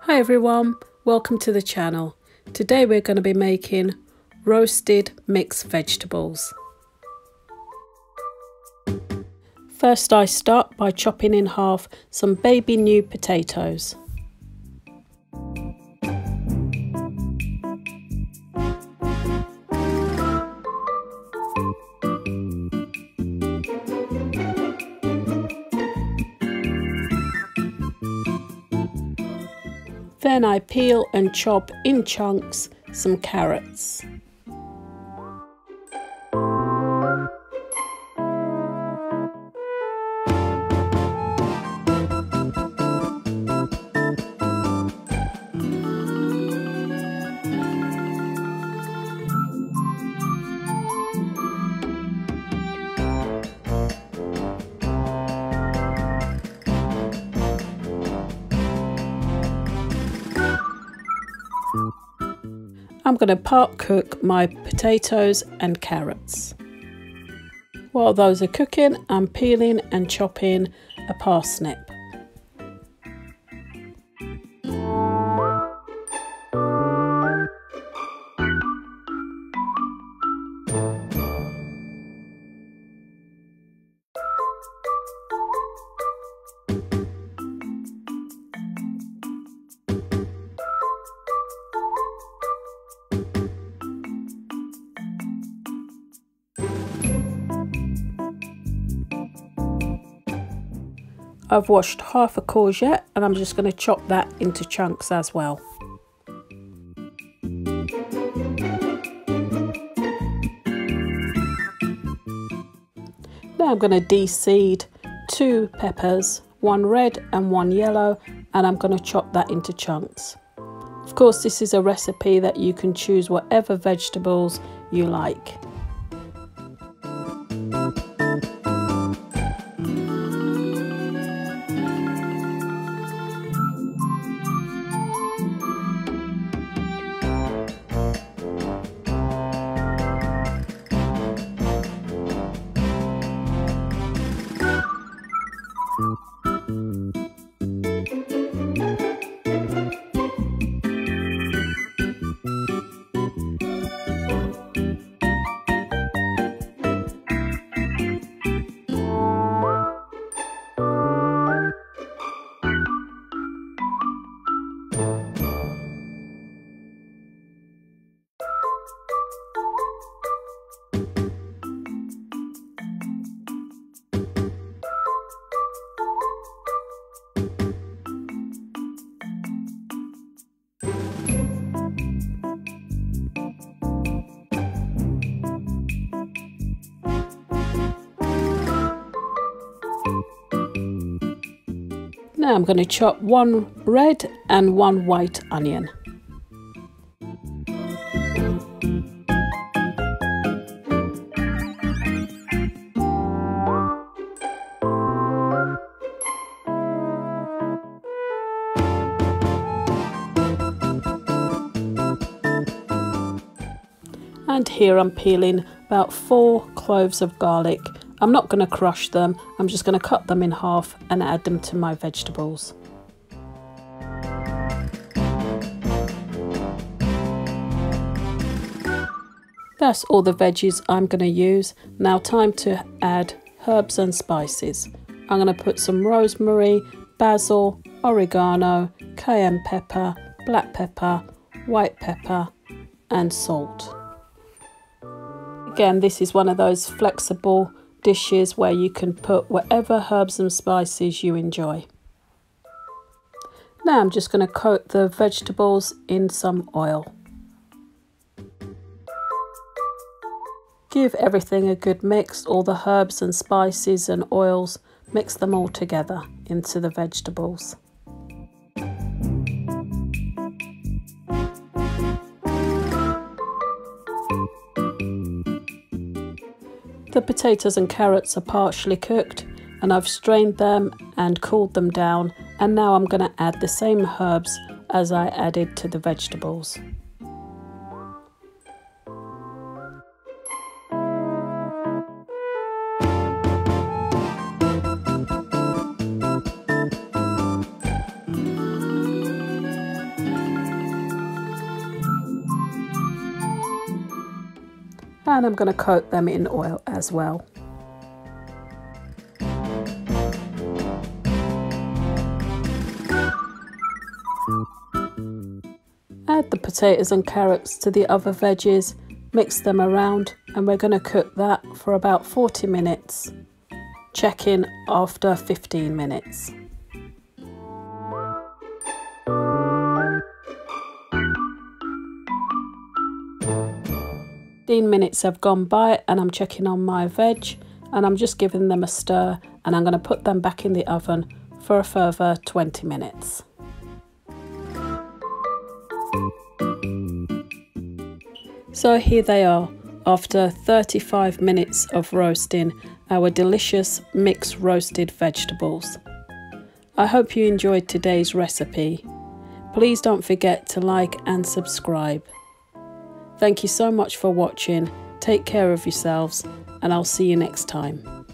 Hi everyone, welcome to the channel. Today we're going to be making roasted mixed vegetables. First I start by chopping in half some baby new potatoes. Then I peel and chop in chunks some carrots. I'm going to part cook my potatoes and carrots. While those are cooking, I'm peeling and chopping a parsnip. I've washed half a courgette and I'm just going to chop that into chunks as well. Now I'm going to de-seed 2 peppers, 1 red and 1 yellow, and I'm going to chop that into chunks. Of course, this is a recipe that you can choose whatever vegetables you like. Now I'm going to chop 1 red and 1 white onion. And here I'm peeling about 4 cloves of garlic. I'm not going to crush them, I'm just going to cut them in half and add them to my vegetables. That's all the veggies I'm going to use. Now time to add herbs and spices. I'm going to put some rosemary, basil, oregano, cayenne pepper, black pepper, white pepper and salt. Again, this is one of those flexible dishes where you can put whatever herbs and spices you enjoy. Now I'm just going to coat the vegetables in some oil. Give everything a good mix, all the herbs and spices and oils, mix them all together into the vegetables. The potatoes and carrots are partially cooked and I've strained them and cooled them down, and now I'm going to add the same herbs as I added to the vegetables. and I'm going to coat them in oil as well. Add the potatoes and carrots to the other veggies, mix them around, and we're going to cook that for about 40 minutes. Check in after 15 minutes. 15 minutes have gone by and I'm checking on my veg and I'm just giving them a stir, and I'm going to put them back in the oven for a further 20 minutes. So here they are, after 35 minutes of roasting, our delicious mixed roasted vegetables. I hope you enjoyed today's recipe. Please don't forget to like and subscribe. Thank you so much for watching. Take care of yourselves, and I'll see you next time.